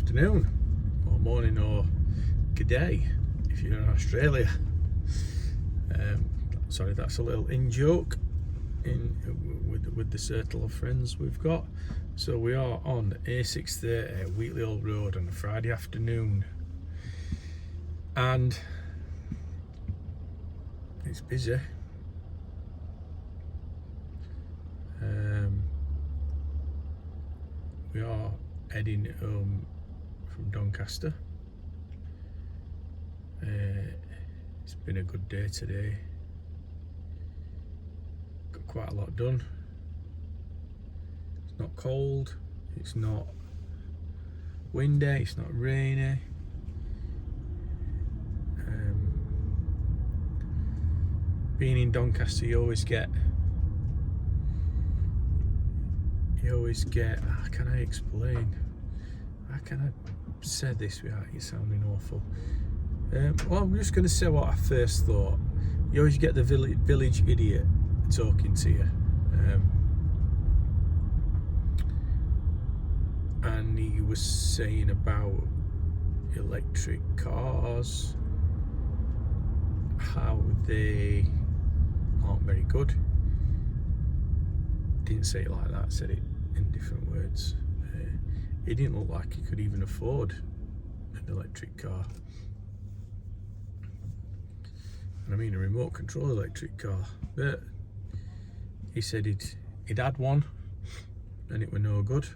afternoon, or morning, or good day if you're in Australia. Sorry, that's a little in-joke with the circle of friends we've got. So we are on A630 Wheatley Old Road on a Friday afternoon, and it's busy. We are heading home from Doncaster. It's been a good day today. Got quite a lot done. It's not cold, it's not windy, it's not rainy. Being in Doncaster, you always get, how can I explain? How can I say this without it sounding awful? Well, I'm just going to say what I first thought. You always get the village idiot talking to you. And he was saying about electric cars, how they aren't very good. Didn't say it like that, said it in different words. He didn't look like he could even afford an electric car. And I mean a remote control electric car. But he said he'd had one and it were no good.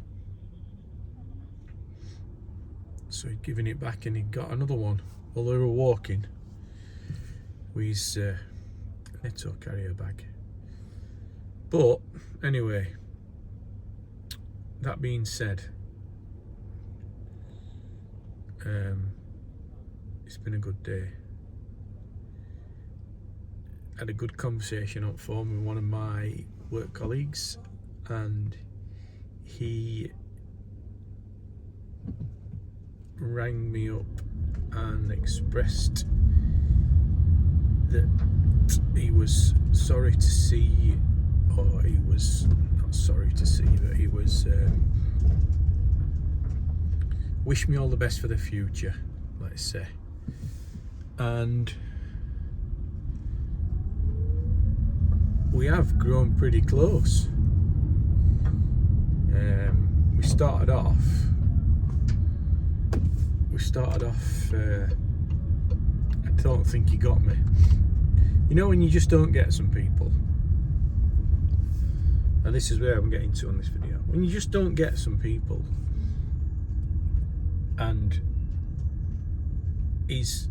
So he'd given it back and he'd got another one. While they were walking with his netto carrier bag. But anyway, that being said, it's been a good day. Had a good conversation on phone with one of my work colleagues, and he rang me up and expressed that he was sorry to see, or he was not sorry to see, but he was wish me all the best for the future, let's say. And we have grown pretty close. We started off I don't think he got me. You know when you just don't get some people, and this is where I'm getting to on this video, when you just don't get some people, and he's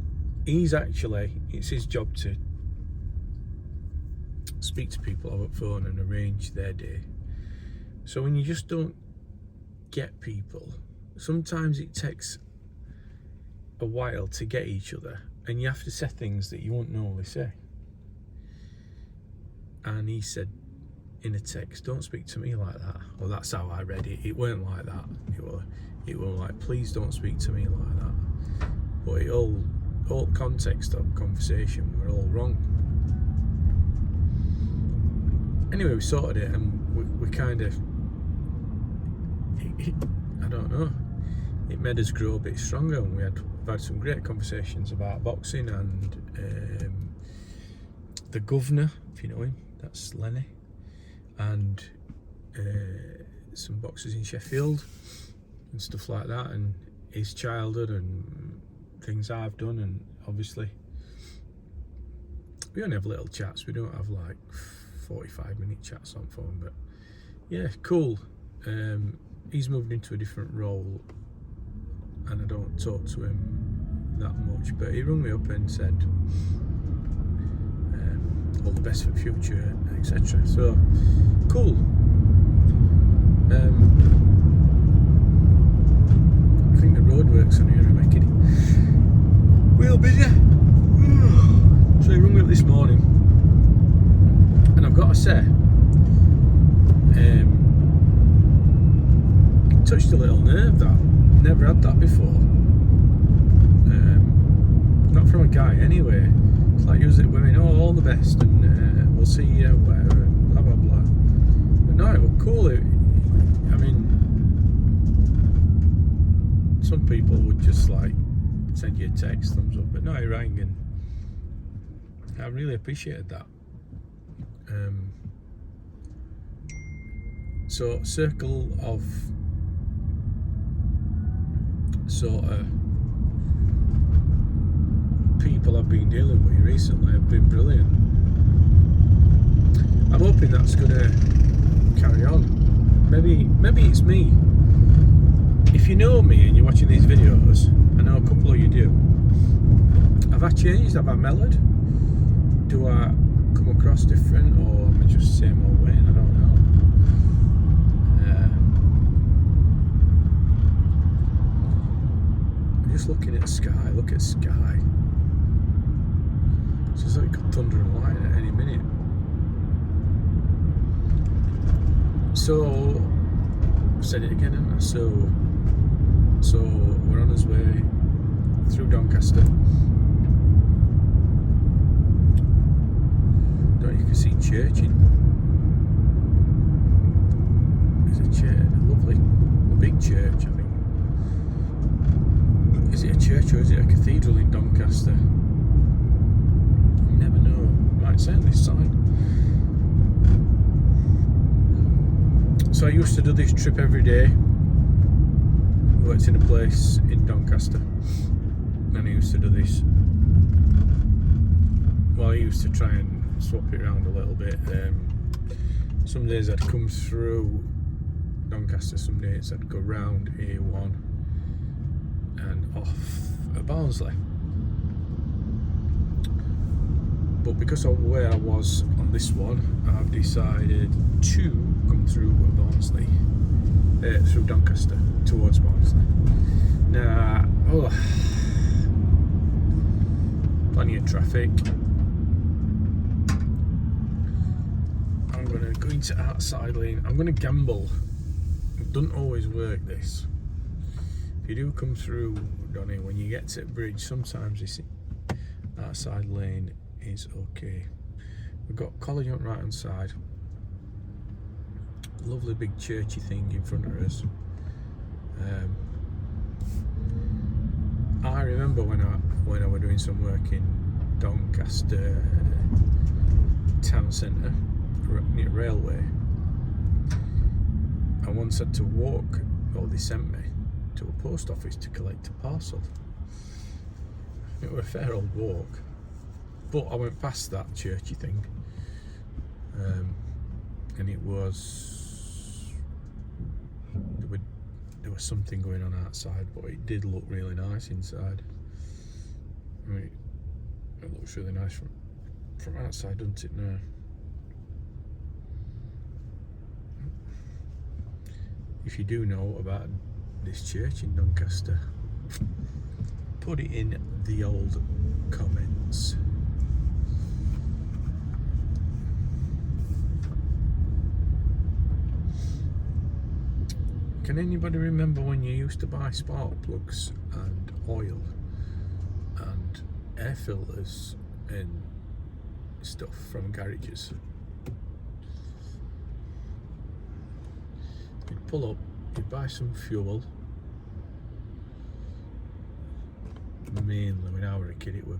actually, it's his job to speak to people over the phone and arrange their day. So when you just don't get people, sometimes it takes a while to get each other, and you have to say things that you won't normally say. And he said in a text, don't speak to me like that. Well, that's how I read it. It weren't like that. It was like, please don't speak to me like that. But all context of conversation were all wrong. Anyway, we sorted it, and we kind of, I don't know, it made us grow a bit stronger, and we've had some great conversations about boxing and the governor, if you know him, that's Lenny, and some boxers in Sheffield and stuff like that, and his childhood and things I've done. And obviously we only have little chats, we don't have like 45-minute chats on phone, but yeah, cool. He's moved into a different role and I don't talk to him that much, but he rang me up and said all the best for the future, etc. So cool. I think the roadworks on here are making it real busy. So he rang me up this morning, and I've got to say, touched a little nerve that never had that before. Not from a guy anyway. It's like usually women, all the best, and we'll see you, whatever, blah blah blah. But no, it was cool. I mean, some people would just like send you a text, thumbs up, but no, he rang, and I really appreciated that. So circle of sort of people I've been dealing with recently have been brilliant. I'm hoping that's gonna carry on. Maybe it's me. If you know me and you're watching these videos, I know a couple of you do. Have I changed? Have I mellowed? Do I come across different, or am I just the same old way? I don't know. I'm just looking at the sky. Look at the sky. It's just like it could thunder and lightning at any minute. So, I've said it again, haven't I? So we're on his way through Doncaster. You can see church in. There's a church, a lovely big church, I think. Is it a church or is it a cathedral in Doncaster? You never know. Might say on this side. So I used to do this trip every day. Worked in a place in Doncaster, and I used to do this. Well, I used to try and swap it around a little bit. Some days I'd come through Doncaster, some days I'd go round A1 and off at Barnsley. But because of where I was on this one, I've decided to come through Barnsley, through Doncaster towards Barnsley. Now, plenty of traffic. I'm going to go into outside lane. I'm going to gamble. It doesn't always work, this. If you do come through Donny, when you get to the bridge, sometimes you see outside lane is okay. We've got college on the right hand side. Lovely big churchy thing in front of us. I remember when I was doing some work in Doncaster town centre near railway, I once had to walk, or they sent me to a post office to collect a parcel. It was a fair old walk, but I went past that churchy thing, and it was there was something going on outside, but it did look really nice inside. I mean, it looks really nice from outside, doesn't it now? If you do know about this church in Doncaster, put it in the old comments. Can anybody remember when you used to buy spark plugs and oil and air filters and stuff from garages? You'd pull up, you'd buy some fuel. Mainly when I was a kid, it was,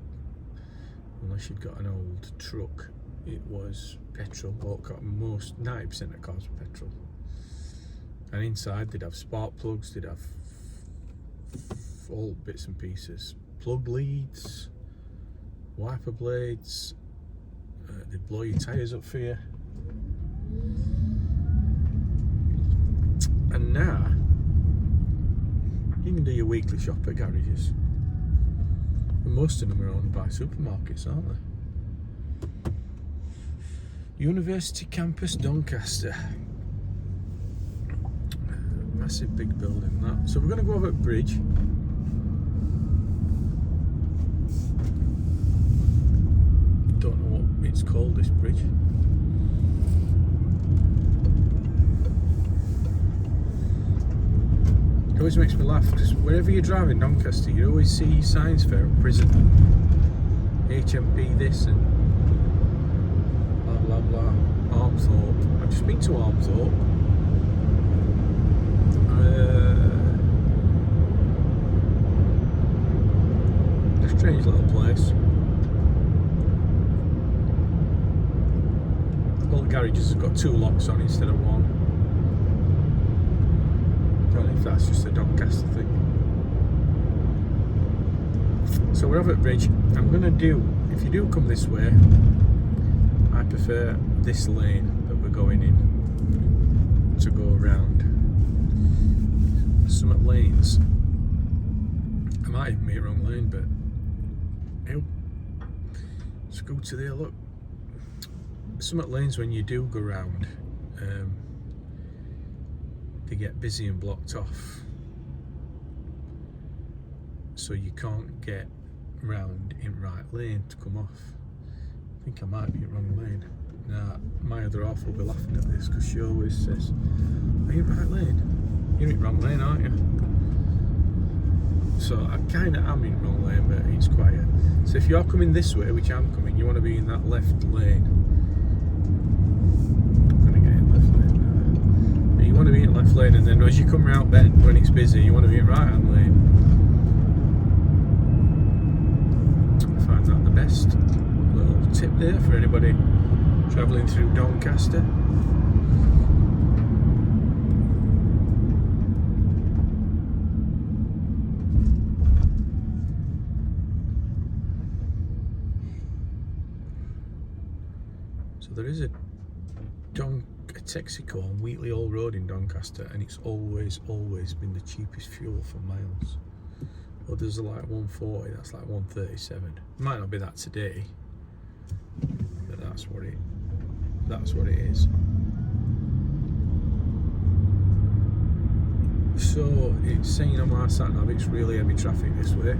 unless you'd got an old truck, it was petrol. Well, most 90% of cars were petrol. And inside they'd have spark plugs, they'd have all bits and pieces, plug leads, wiper blades, they'd blow your tyres up for you. And now you can do your weekly shop at garages, and most of them are owned by supermarkets, aren't they? University Campus Doncaster. Massive big building, that. So we're going to go over a bridge. Don't know what it's called, this bridge. It always makes me laugh because wherever you drive in Doncaster, you always see signs for prison, HMP this and blah blah blah. Armthorpe. I've just been to Armthorpe. fridges have got 2 locks on instead of 1. Don't know if that's just a Doncaster thing. So we're over at Bridge. I'm going to do, if you do come this way, I prefer this lane that we're going in to go around. Some lanes, I might even be wrong lane, but ew. Let's go to there, look. Some lanes when you do go round, they get busy and blocked off, so you can't get round in right lane to come off. I think I might be in wrong lane. Now my other half will be laughing at this because she always says, "Are you in right lane? You're in wrong lane, aren't you?" So I kind of am in wrong lane, but it's quiet. So if you're coming this way, which I'm coming, you want to be in that left lane. I'm going to get in left lane now. But you want to be in left lane, and then as you come round bend when it's busy, you want to be in right hand lane. I find that the best little tip there for anybody travelling through Doncaster. So there is a Texaco on Wheatley Hall Road in Doncaster, and it's always been the cheapest fuel for miles. Others are like 140, that's like 137. Might not be that today, but that's what it is. So it's saying on my sat nav it's really heavy traffic this way.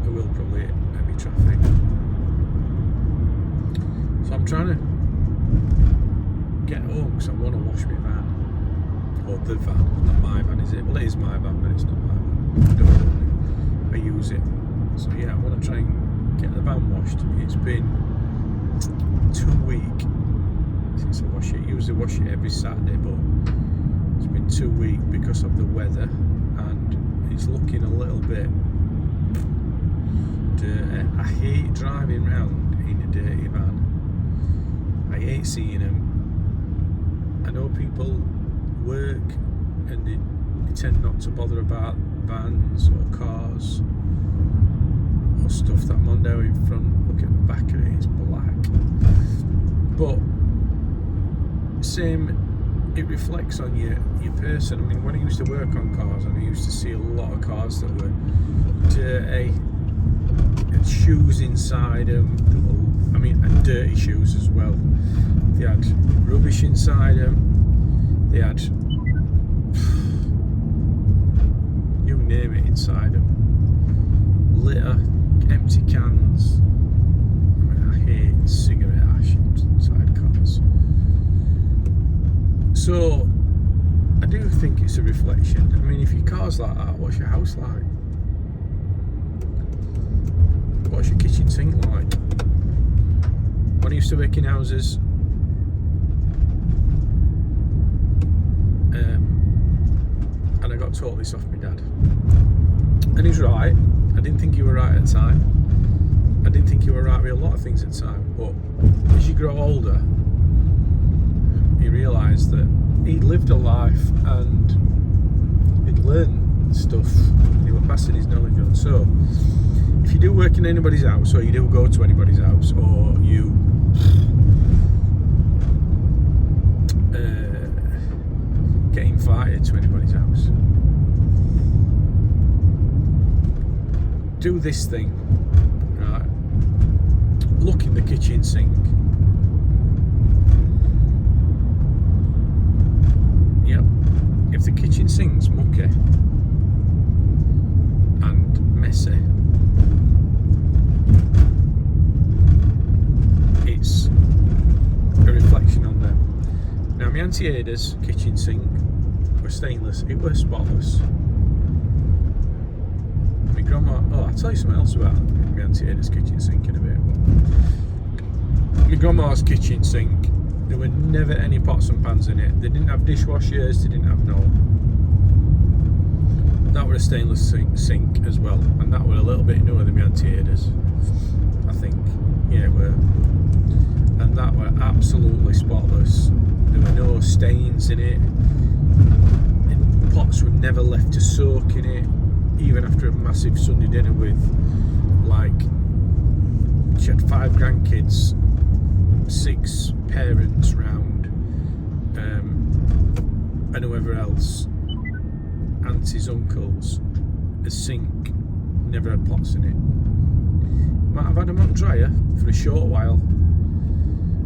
There will probably heavy traffic. So I'm trying to get home because I want to wash my van. Or the van, not my van, is it? Well, it is my van, but it's not my van. I don't own it. I use it. So yeah, I want to try and get the van washed. It's been 2 weeks since I wash it. I usually wash it every Saturday, but it's been 2 weeks because of the weather, and it's looking a little bit dirty. I hate driving around in a dirty van. I hate seeing them. I know people work and they tend not to bother about vans or cars or stuff. That Mondeo in front, look at the back of it, it's black. But same, it reflects on your person. I mean, when I used to work on cars, and I used to see a lot of cars that were dirty, had shoes inside them, and dirty shoes as well. They had rubbish inside them. They had, you name it, inside them. Litter, empty cans. I hate cigarette ash inside cars. So I do think it's a reflection. I mean, if your car's like that, what's your house like? What's your kitchen sink like? When I used to work in houses, and I got told this off my dad, and he's right. I didn't think you were right at the time. I didn't think you were right with a lot of things at the time, but as you grow older, you realise that he'd lived a life and he'd learned stuff. He was passing his knowledge on. So if you do work in anybody's house, or you do go to anybody's house, or you get invited to anybody's house, do this thing, right? Look in the kitchen sink. Yep. If the kitchen sink's mucky and messy, it's a reflection on them. Now, my Auntie Ada's kitchen sink was stainless. It was spotless. My grandma, I'll tell you something else about my Auntie Ada's kitchen sink in a bit. My grandma's kitchen sink, there were never any pots and pans in it. They didn't have dishwashers, they didn't have no that were a stainless sink as well, and that were a little bit newer than my Antiedas, I think. Yeah, it were. And that were absolutely spotless. There were no stains in it. The pots were never left to soak in it, even after a massive Sunday dinner with, like, she had 5 grandkids, 6 parents round, and whoever else, aunties, uncles. A sink never had pots in it. Might have had them on dryer for a short while.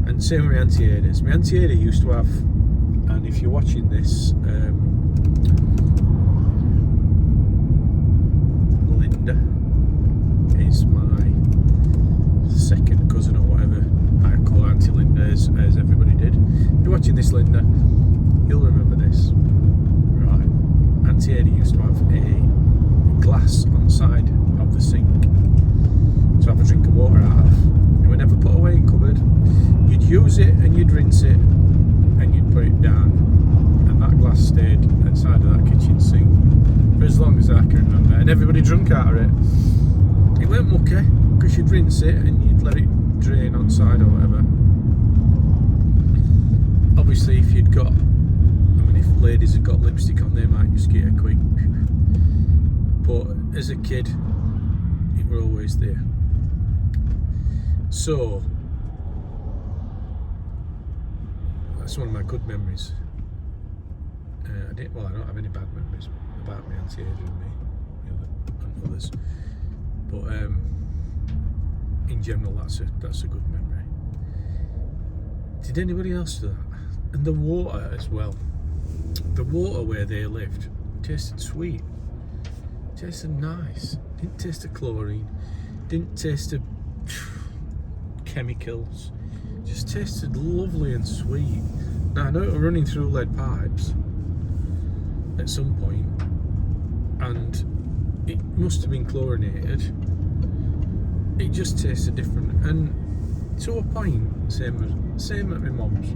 And same with my Antiedas. My Antieda used to have, and if you're watching this, Linda is my second cousin or whatever. I call Auntie Linda as everybody did. If you're watching this, Linda, you'll remember this. Right. Antieda used to have a glass on the side of the sink to have a drink of water out of. It would never put away in cupboard. You'd use it and you'd rinse it and you'd put it down, and that glass stayed outside of that kitchen sink for as long as I can remember, and everybody drunk out of it. It weren't mucky because you'd rinse it and you'd let it drain on side or whatever. Obviously, if you'd got, if ladies had got lipstick on, they might just get a quick, but as a kid it were always there. So that's one of my good memories. I don't have any bad memories about my Auntie Ada and me, and others. But in general, that's a good memory. Did anybody else do that? And the water as well. The water where they lived tasted sweet. Tasted nice. Didn't taste of chlorine. Didn't taste of chemicals. Just tasted lovely and sweet. Now I know it was running through lead pipes at some point, and it must have been chlorinated. It just tasted different, and to a point, same at my mum's.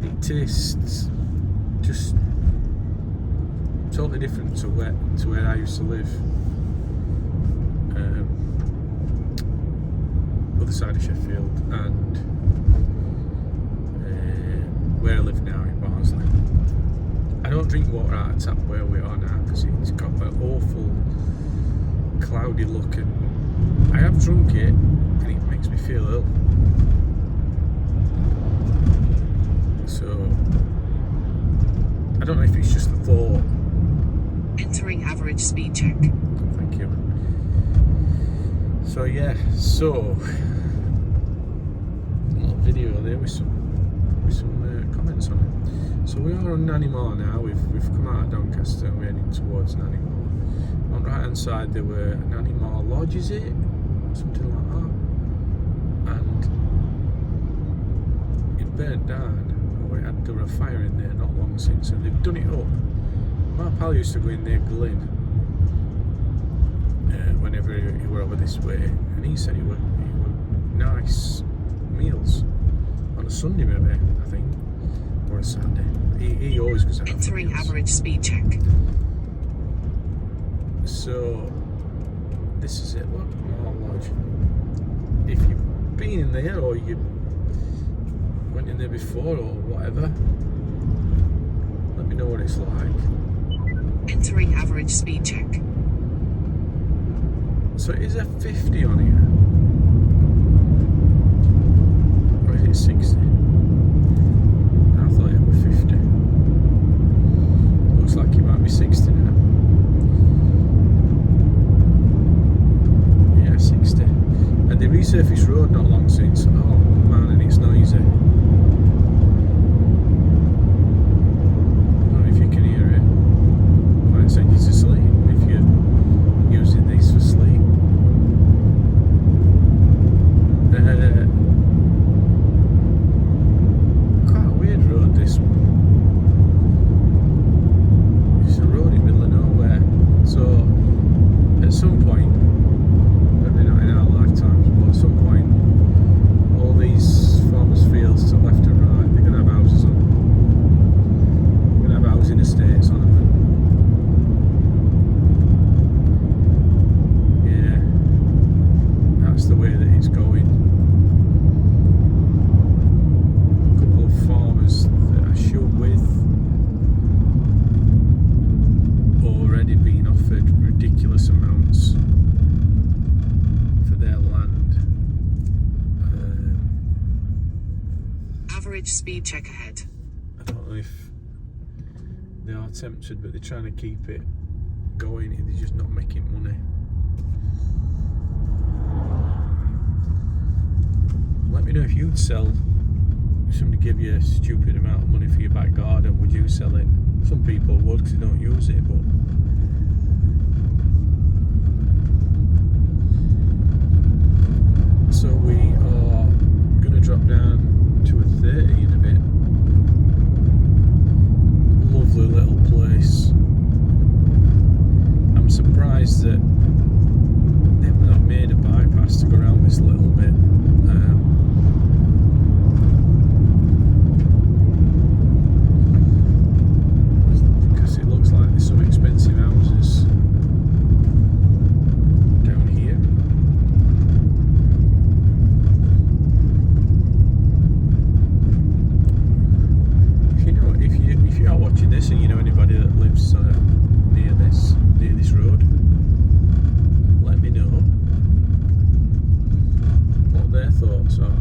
It tastes just totally different to where I used to live. Other side of Sheffield, and where I live now in Barnsley. I don't drink water out of tap where we are now because it's got that awful cloudy look, and I have drunk it and it makes me feel ill. So I don't know if it's just the thought. Entering average speed check. Thank you. So yeah, a little video there with some comments on it. So we are on Nannymore now. We've come out of Doncaster and we're heading towards Nannymore. On the right hand side there were Nannymore Lodge, is it? Something like that. And it burnt down. There were a fire in there not long since, and they've done it up. My pal used to go in there grilling whenever he were over this way, and he said it were nice meals on a Sunday maybe, I think, or a Saturday. He always goes out. Entering average speed check. So this is it. Look, Nannymore Lodge. If you've been in there or you went in there before or whatever, let me know what it's like. Entering average speed check. So is there 50 on here? Or is it 60? I thought it was 50. Looks like it might be 60 now. Yeah, 60. And they resurfaced road not long since. Oh man, and it's noisy. Send you to sleep if you're using these for sleep. Quite a weird road, this one. It's a road in the middle of nowhere. So at some point, maybe not in our lifetimes, but at some point, all these farmers' fields average speed check ahead. I don't know if they are tempted, but they're trying to keep it going and they're just not making money. Let me know if you'd sell, if somebody give you a stupid amount of money for your back garden, would you sell it? Some people would because they don't use it, but so we are going to drop down to a 30 in a bit. Lovely little place. I'm surprised that they've not made a bypass to go around this little bit. Because it looks like there's some expensive houses down here. If you are watching this and you know anybody that lives near this road, let me know what their thoughts are.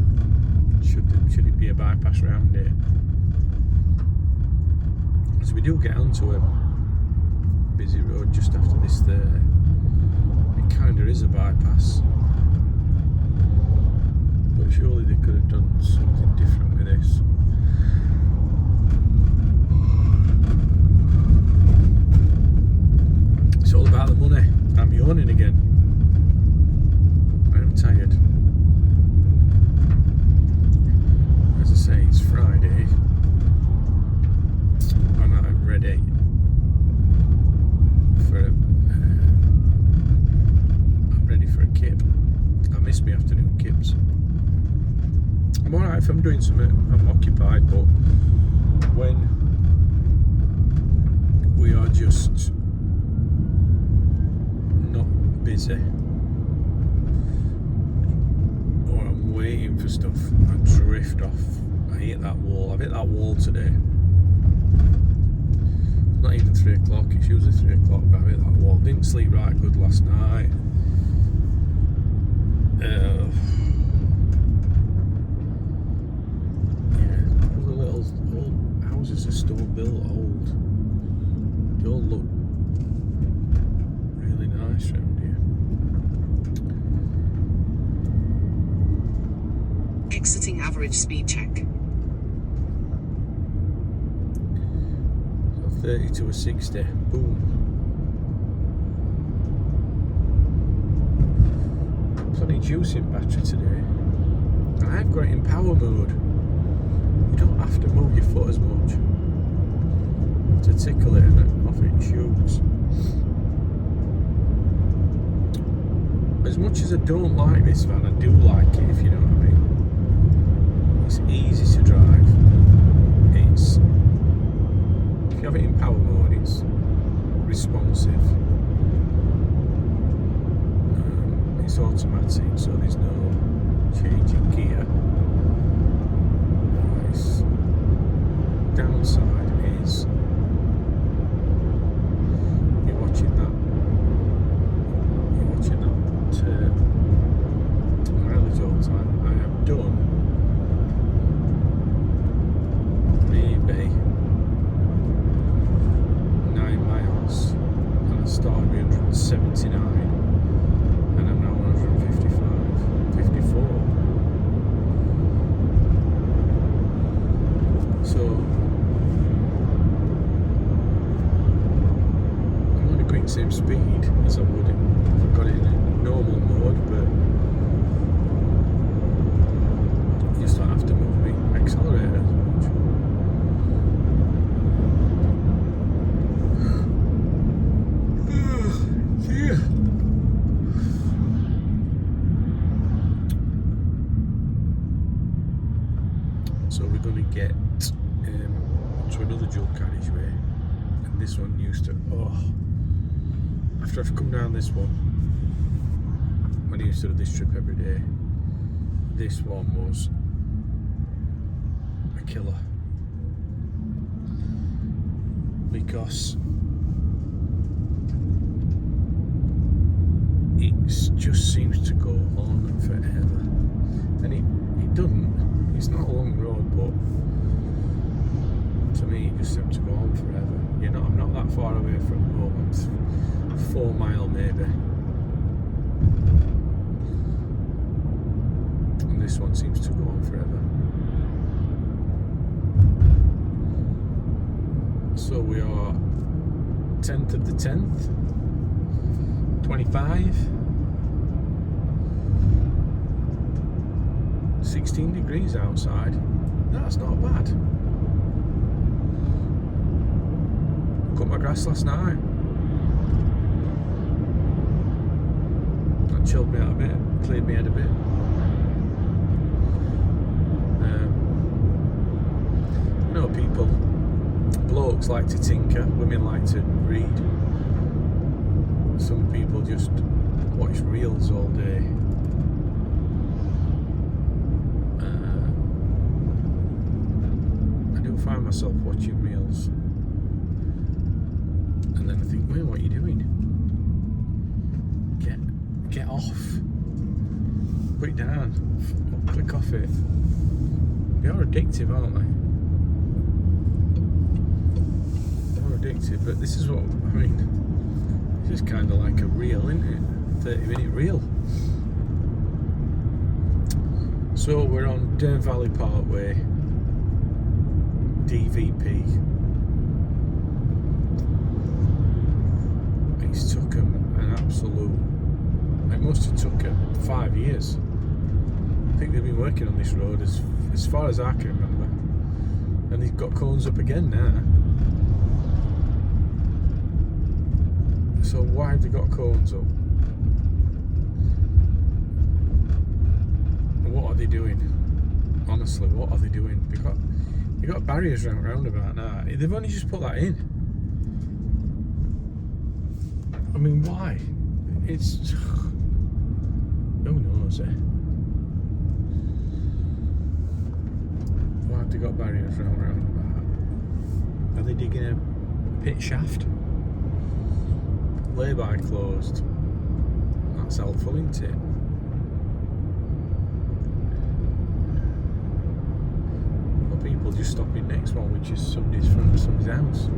Should it be a bypass round here? So we do get onto a busy road just after this there. It kind of is a bypass, but surely they could have done something different with this. It's all about the money. I'm yawning again. I'm tired. As I say, it's Friday and I'm ready for a kip. I miss my afternoon kips. I'm alright if I'm doing something, I'm occupied, but when we are just not busy or I'm waiting for stuff, I drift off. I hit that wall. I've hit that wall today. It's not even 3 o'clock, it's usually 3 o'clock, but I hit that wall. Didn't sleep right good last night. Yeah, all the little houses are still built old. They all look really nice around here. Exiting average speed check. So 30 to a 60. Boom. Plenty of juice in battery today. And I've got it in power mode. You don't have to move your foot as much. To tickle it and then off it shoots. As much as I don't like this van, I do like it, if you know what I mean. It's easy to drive. It's, if you have it in power mode, it's responsive. It's automatic, so there's no changing gear. Its downside is you're watching that mileage all the time. I have done maybe 9 miles and I started with 179 and I'm now 155, 54. So I'm only going the same speed as I would if I got it in a normal mode, but you just don't have to move the accelerator as much. Yeah. So we're going to get to another dual carriageway, and this one used to, after I've come down this one, when I used to do this trip every day, this one was a killer because it just seems to go on forever, and it doesn't. It's not a long road, but just seem to go on forever. I'm not that far away from home. I'm 4 mile maybe. And this one seems to go on forever. So we are 10th of the 10th, 25, 16 degrees outside. That's not bad. Cut my grass last night. That chilled me out a bit, cleared my head a bit. Blokes like to tinker, women like to read. Some people just watch reels all day. I do find myself watching reels, and then I think, wait, what are you doing? Get off. Put it down. Click off it. They are addictive, aren't they? Addictive, but this is what I mean. This is kind of like a reel, isn't it? 30-minute reel. So we're on Dearne Valley Parkway, DVP. It's took them an absolute. It must have took them 5 years. I think they've been working on this road as far as I can remember, and they've got cones up again now. So why have they got cones up? What are they doing? Honestly, what are they doing? They got barriers round about now. They've only just put that in. I mean, why? It's who knows, eh? Why have they got barriers round about? Are they digging a pit shaft? Lay-by closed. That's helpful, isn't it? Well, people just stopping next one, which is somebody's front of somebody's house.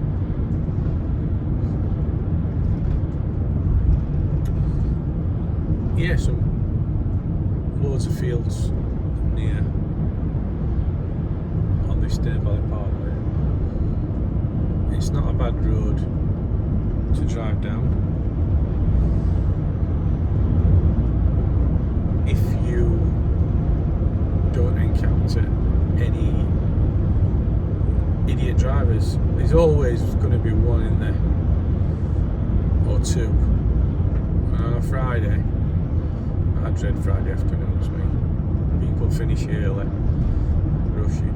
Yeah, some loads of fields near on this Dearne Valley Parkway. It's not a bad road to drive down. If you don't encounter any idiot drivers, there's always going to be one in there or two. And on a Friday, I dread Friday afternoons, mate. People finish early, rushing.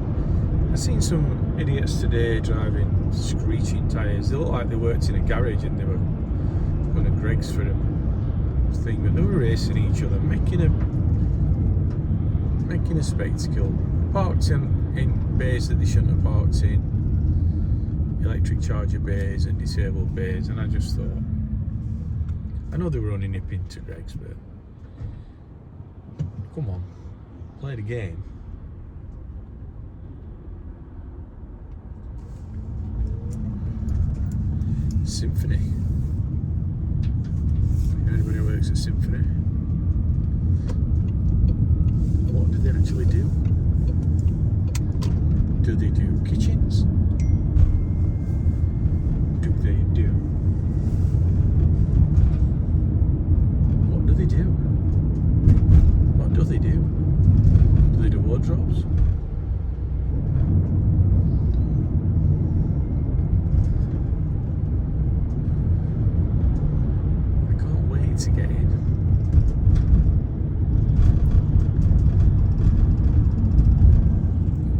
I've seen some idiots today driving screeching tyres. They look like they worked in a garage and they were going to Greg's for a thing, but they were racing each other, making a spectacle. Parked in bays that they shouldn't have parked in, electric charger bays and disabled bays, and I just thought, I know they were only nipping to Greg's, but come on, play the game. Symphony. Anybody who works at Symphony? What do they actually do? Do they do kitchens? Do they do? What do they do? What do they do? Do they do wardrobes? To get in.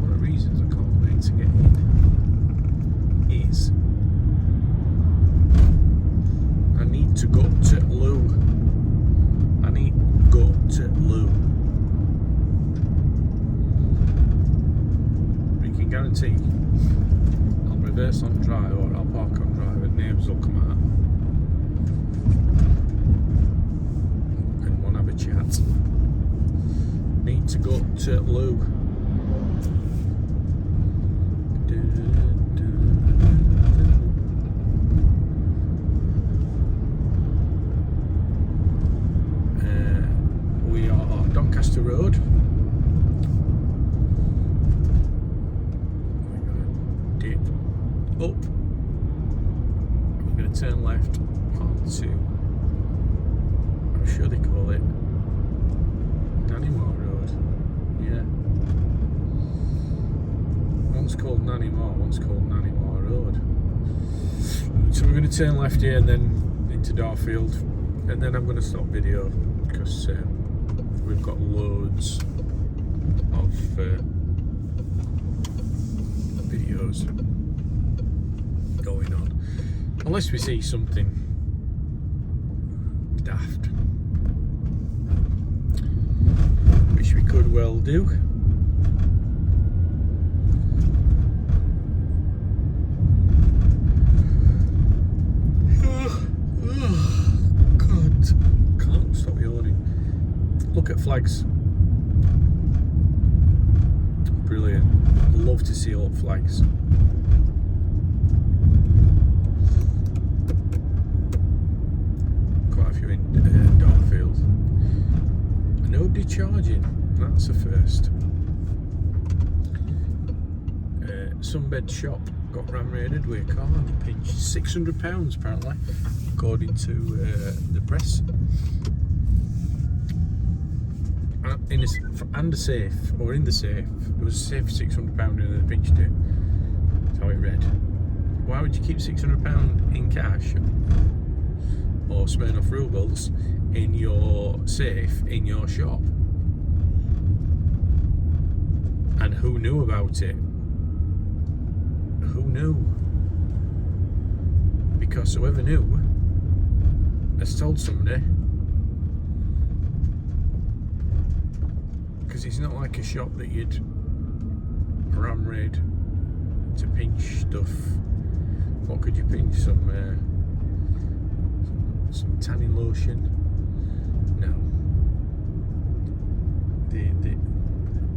One of the reasons I can't wait to get in is I need to go to loo. I need to go to loo. We can guarantee I'll reverse on drive or I'll park on drive and names will come out. Chat. Need to go to loo. Manchester Road. We're going to dip up. We're going to turn left onto, I'm sure they call it Nannymore Road. Yeah. One's called Nannymore, one's called Nannymore Road. So we're going to turn left here and then into Dorfield, and then I'm going to stop video because we've got loads of videos going on, unless we see something daft, which we could well do. God, can't stop yawning. Look at flags. Brilliant. Love to see old flags. Quite a few in Dorfield. Nobody charging. That's a first. Sunbed shop got ram raided with a car and they pinched £600 apparently, according to the press. In the safe, there was a safe for £600 and they pinched it. That's how it read. Why would you keep £600 in cash or Smirnoff rubles in your safe in your shop? And who knew about it? Who knew? Because whoever knew has told somebody. Because it's not like a shop that you'd ram raid to pinch stuff. What could you pinch? Some tanning lotion? No.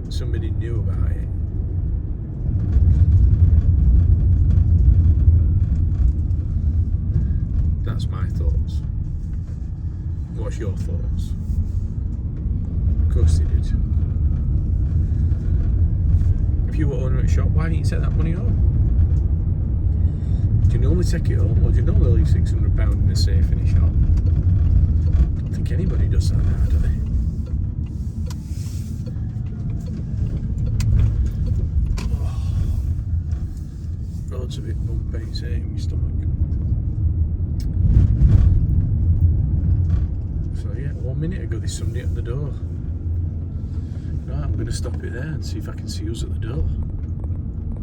Somebody knew about it. That's my thoughts. What's your thoughts? Of course they did. If you were owner of a shop, why didn't you take that money home? Do you normally take it home, or do you normally leave £600 in a safe in a shop? I don't think anybody does that now, do they? Road's a bit bumpy, it's hurting my stomach. So yeah, 1 minute ago there's somebody at the door. Right, I'm going to stop it there and see if I can see who's at the door.